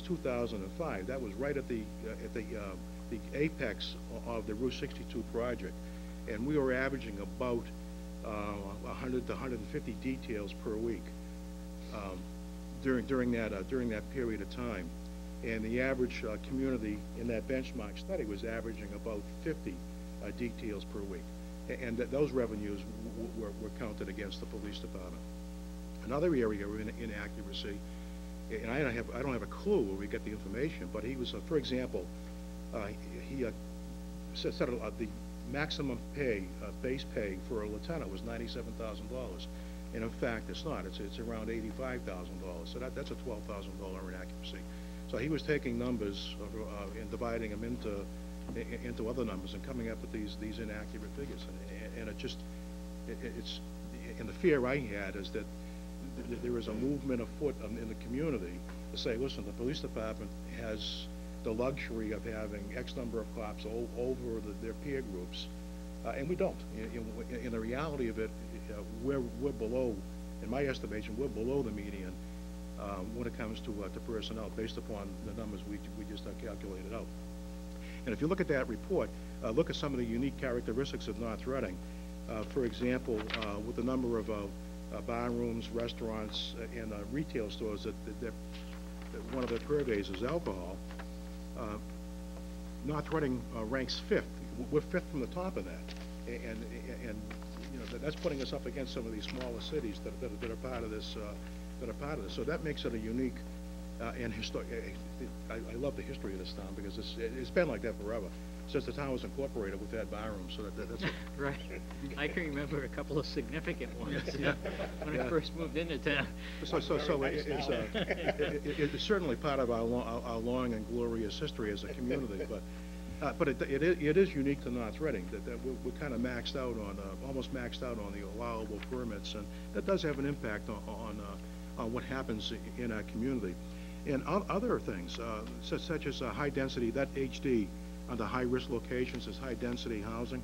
2005. That was right at the apex of the Route 62 project, and we were averaging about 100 to 150 details per week during that period of time. And the average community in that benchmark study was averaging about 50 details per week, and those revenues were counted against the police department. Another area of inaccuracy, and I don't have a clue where we get the information, but he was, for example, he said the maximum pay, base pay for a lieutenant was $97,000, and in fact it's not. It's around $85,000. So that's a $12,000 inaccuracy. So he was taking numbers and dividing them into other numbers and coming up with these inaccurate figures, and it's and the fear I had is that there is a movement afoot in the community to say, listen, the police department has the luxury of having X number of cops over their peer groups, and we don't. In the reality of it, we're below, in my estimation, we're below the median when it comes to personnel, based upon the numbers we just calculated out. And if you look at that report, look at some of the unique characteristics of North Reading. For example, with the number of bar rooms, restaurants, and retail stores that one of their purveys is alcohol, North Reading ranks 5th. We're 5th from the top of that, and you know that's putting us up against some of these smaller cities that are part of this. So that makes it a unique and historic. I love the history of this town because it's been like that forever. Since the town was incorporated, we've had bar rooms, so that's right. I can remember a couple of significant ones yeah. when I first moved into town. So it's certainly part of our long and glorious history as a community, but it is unique to North Reading that we're kind of maxed out on almost maxed out on the allowable permits, and that does have an impact on what happens in our community. And other things such as high density, that HD under high-risk locations is high-density housing.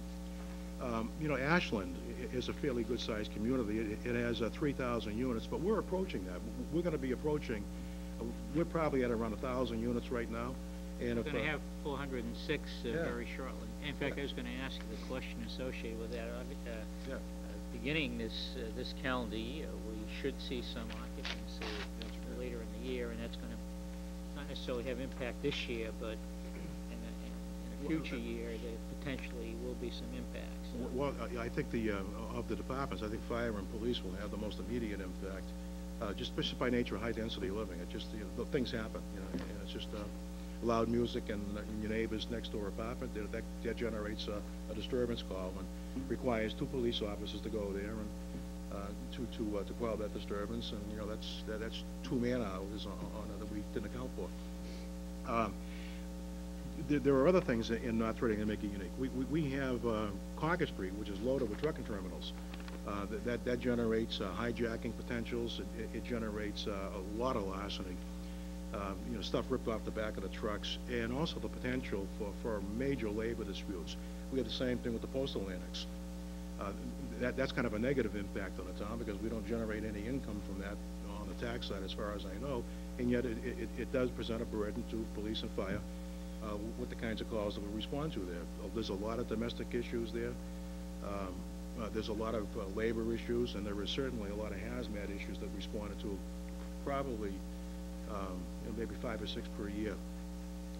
You know, Ashland is a fairly good-sized community. It has 3,000 units, but we're approaching that. We're going to be approaching. We're probably at around 1,000 units right now. And we're going to have 406 very shortly. In fact, I was going to ask you the question associated with that. Beginning this calendar year, we should see some occupancy later in the year, and that's going to not necessarily have impact this year, but future year, there potentially will be some impacts. Well, I think of the departments, I think fire and police will have the most immediate impact, just by nature of high-density living. It just the things happen, you know, and it's just loud music and your neighbor's next door apartment that generates a disturbance call and requires 2 police officers to go there and to quell that disturbance, and you know that's 2 man-hours on that we didn't account for. There are other things in North Reading that make it unique. We have Concord Street, which is loaded with trucking terminals. That generates hijacking potentials. It generates a lot of larceny. You know, stuff ripped off the back of the trucks, and also the potential for major labor disputes. We have the same thing with the postal annex. That's kind of a negative impact on the town because we don't generate any income from that on the tax side, as far as I know, and yet it does present a burden to police and fire. With the kinds of calls that we respond to there. There's a lot of domestic issues there. There's a lot of labor issues, and there is certainly a lot of hazmat issues that responded to probably you know, maybe 5 or 6 per year,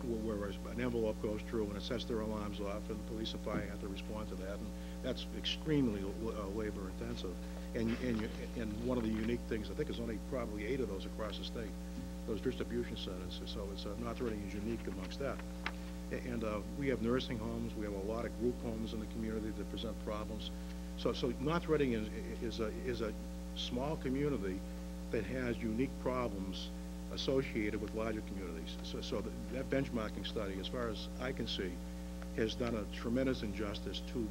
where an envelope goes through and it sets their alarms off, and the police and fire have to respond to that, and that's extremely labor intensive. And one of the unique things, I think, is only probably 8 of those across the state. Those distribution centers, so it's North Reading is unique amongst that. And we have nursing homes, we have a lot of group homes in the community that present problems. So North Reading is a small community that has unique problems associated with larger communities. So that benchmarking study, as far as I can see, has done a tremendous injustice to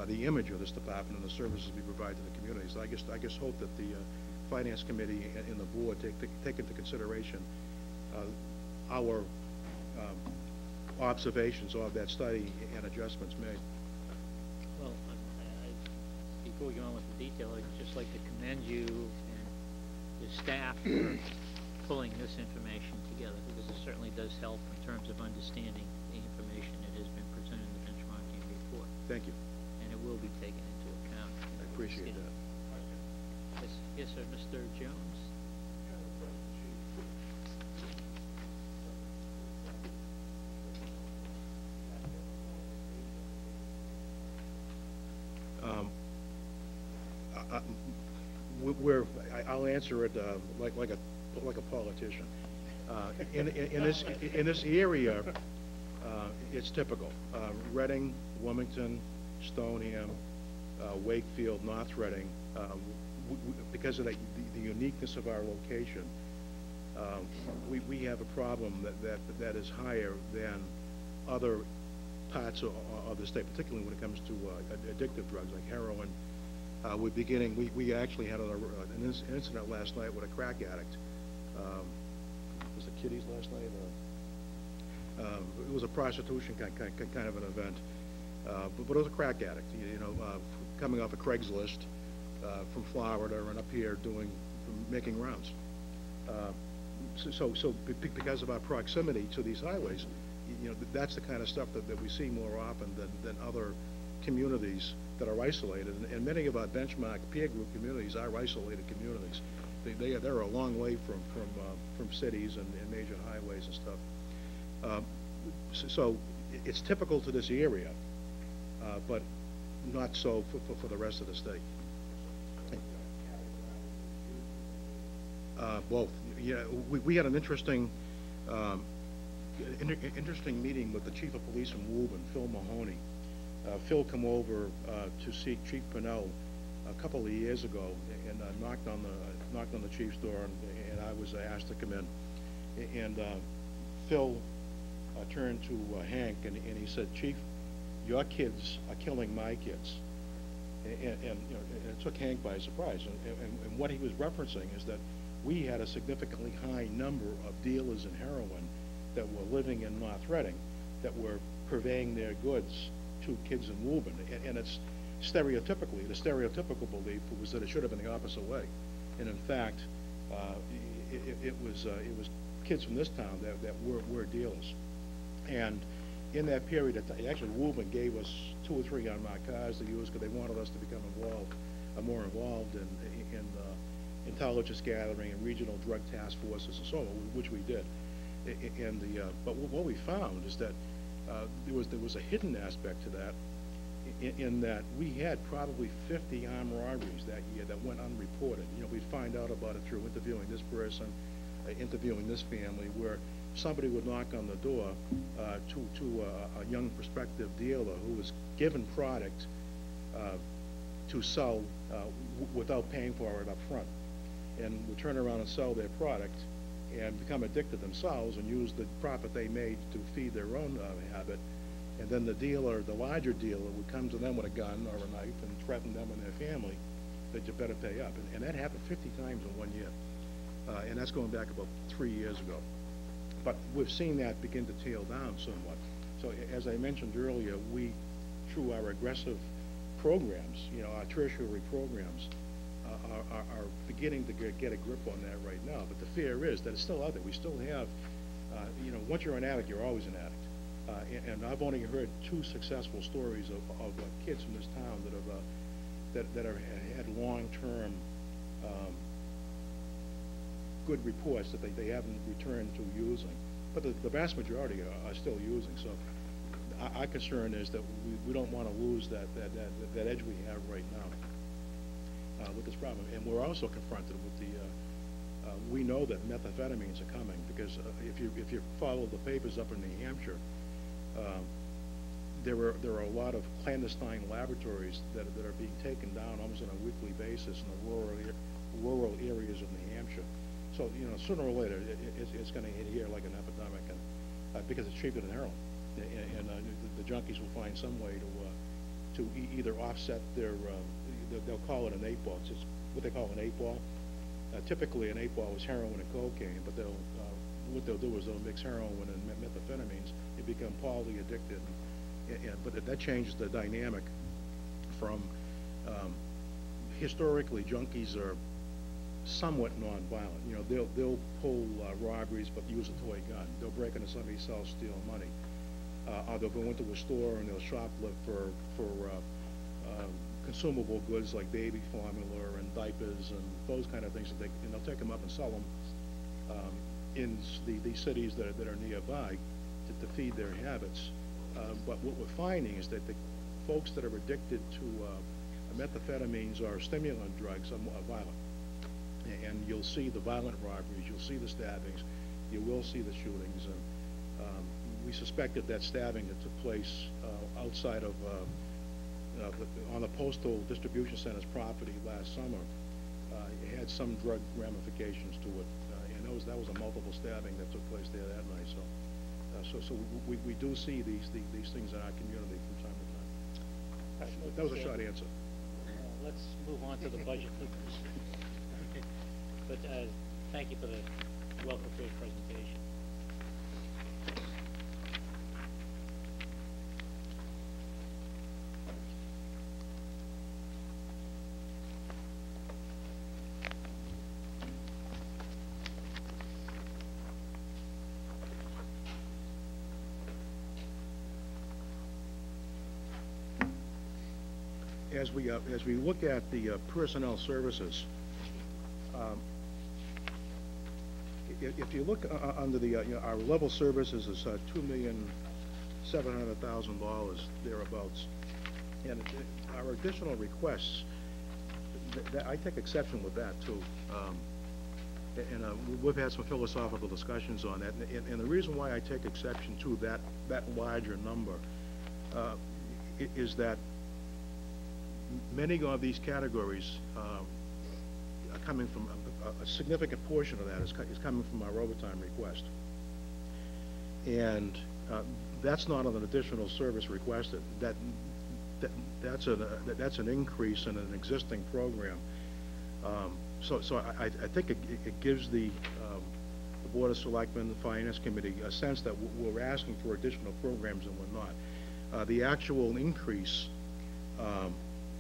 the image of this department and the services we provide to the communities. I just hope that the Finance Committee and the board take into consideration our observations of that study and adjustments made. Well, before we go on with the detail, I'd just like to commend you and the staff for pulling this information together, because does help in terms of understanding the information that has been presented in the benchmarking report. Thank you. And it will be taken into account. I appreciate that. Yes, yes, sir, Mr. Jones? I'll answer it like a politician. In this area, it's typical. Reading, Wilmington, Stoneham, Wakefield, North Reading, because of the uniqueness of our location, we have a problem that is higher than other parts of the state, particularly when it comes to addictive drugs like heroin. We actually had an incident last night with a crack addict. Was it Kitty's last night? It was a prostitution kind of an event, but it was a crack addict. Coming off of Craigslist from Florida and up here making rounds. So because of our proximity to these highways, that's the kind of stuff that we see more often than other communities that are isolated, and many of our benchmark peer group communities are isolated communities. They're a long way from cities and major highways and stuff. So it's typical to this area, but not so for the rest of the state. Both. Yeah, we had an interesting meeting with the chief of police from Woburn, Phil Mahoney. Phil came over to see Chief Pinnell a couple of years ago and knocked on the chief's door, and I was asked to come in. And Phil turned to Hank and he said, "Chief, your kids are killing my kids." And it took Hank by surprise. And what he was referencing is that we had a significantly high number of dealers in heroin that were living in North Reading that were purveying their goods to kids in Woburn. And it's the stereotypical belief was that it should have been the opposite way. And in fact, it was kids from this town that were dealers. And in that period, actually Woburn gave us 2 or 3 unmarked cars to use because they wanted us to become more involved in intelligence gathering and regional drug task forces and so on, which we did. But what we found is that there was a hidden aspect to that, in that we had probably 50 armed robberies that year that went unreported. We'd find out about it through interviewing this person, interviewing this family, where somebody would knock on the door to a young prospective dealer who was given product to sell without paying for it up front, and would turn around and sell their product and become addicted themselves and use the profit they made to feed their own habit. And then the larger dealer would come to them with a gun or a knife and threaten them and their family that you better pay up. And that happened 50 times in 1 year. And that's going back about 3 years ago. But we've seen that begin to tail down somewhat. So as I mentioned earlier, we, through our aggressive programs, our tertiary programs, are beginning to get a grip on that right now. But the fear is that it's still out there. We still have, once you're an addict, you're always an addict. And I've only heard 2 successful stories of kids from this town that have had long-term good reports that they haven't returned to using. But the vast majority are still using. So our concern is that we don't want to lose that edge we have right now with this problem. And we're also confronted with we know that methamphetamines are coming, because if you follow the papers up in New Hampshire, there are a lot of clandestine laboratories that are being taken down almost on a weekly basis in the rural areas of New Hampshire. So sooner or later it's going to hit here like an epidemic, and because it's cheaper than heroin, and the junkies will find some way to either offset their they'll call it an 8-ball. It's what they call an 8-ball. Typically an 8-ball is heroin and cocaine, but what they'll do is they'll mix heroin and methamphetamines. They become poly-addicted, but that changes the dynamic from historically junkies are somewhat nonviolent. You know, they'll pull robberies but use a toy gun. They'll break into somebody's house, steal money. Or they'll go into a store and they'll shoplift for consumable goods like baby formula and diapers and those kind of things, and they'll take them up and sell them in these cities that are nearby to feed their habits. But what we're finding is that the folks that are addicted to methamphetamines or stimulant drugs are violent. And you'll see the violent robberies, you'll see the stabbings, you will see the shootings, and we suspected that stabbing that took place outside of on the Postal Distribution Center's property last summer. It had some drug ramifications to it, and that was a multiple stabbing that took place there that night. So we do see these things in our community from time to time. That was a short answer. Let's move on to the budget. But thank you for the well-prepared presentation. As we look at the personnel services, if you look under the our level services is $2,700,000 thereabouts, and our additional requests, I take exception with that too. We've had some philosophical discussions on that, and the reason why I take exception to that larger number is that many of these categories are coming from a significant portion of that is coming from our overtime request, and that's not an additional service requested. That's an increase in an existing program. So I think it gives the Board of Selectmen, the Finance Committee, a sense that we're asking for additional programs and we're not. The actual increase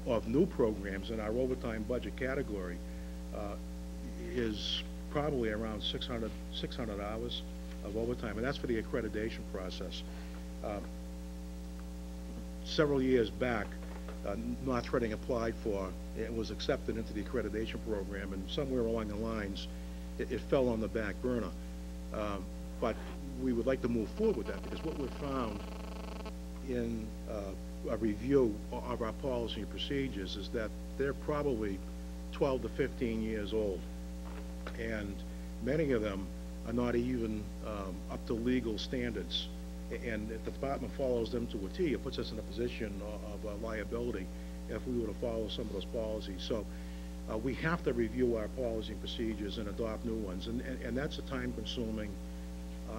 of new programs in our overtime budget category is probably around 600 hours of overtime, and that's for the accreditation process. Several years back, North Reading applied for and was accepted into the accreditation program, and somewhere along the lines it fell on the back burner. But we would like to move forward with that, because what we've found in a review of our policy and procedures is that they're probably 12 to 15 years old, and many of them are not even up to legal standards, and if the department follows them to a T, it puts us in a position of liability if we were to follow some of those policies. So we have to review our policy and procedures and adopt new ones, and that's a time-consuming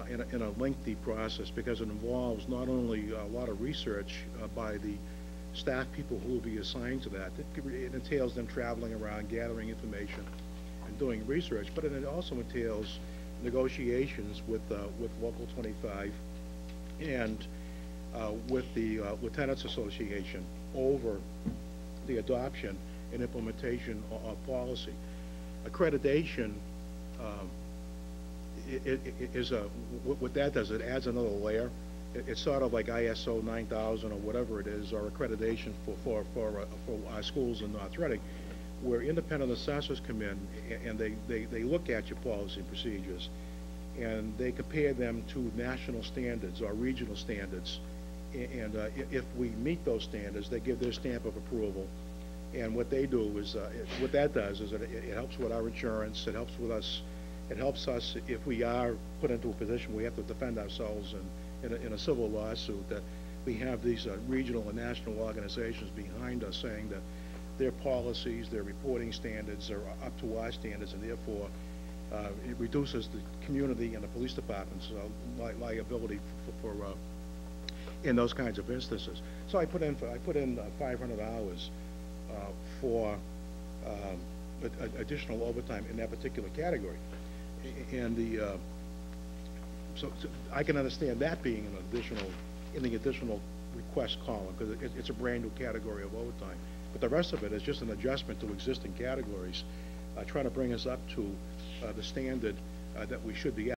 and a lengthy process, because it involves not only a lot of research by the staff people who will be assigned to that. It entails them traveling around, gathering information, and doing research, but it also entails negotiations with Local 25 and with the Lieutenants Association over the adoption and implementation of policy. Accreditation what that does, it adds another layer. It's sort of like ISO 9000 or whatever it is, or accreditation for our schools in North Reading, where independent assessors come in and they look at your policy and procedures, and they compare them to national standards or regional standards, and if we meet those standards, they give their stamp of approval. And what they do is, what that does is it helps with our insurance, it helps with us. It helps us if we are put into a position where we have to defend ourselves in a civil lawsuit, that we have these regional and national organizations behind us saying that their policies, their reporting standards are up to our standards, and therefore it reduces the community and the police department's liability for in those kinds of instances. So I put in 500 hours for additional overtime in that particular category. And so I can understand that being in the additional request column, because it's a brand new category of overtime. But the rest of it is just an adjustment to existing categories trying to bring us up to the standard that we should be at.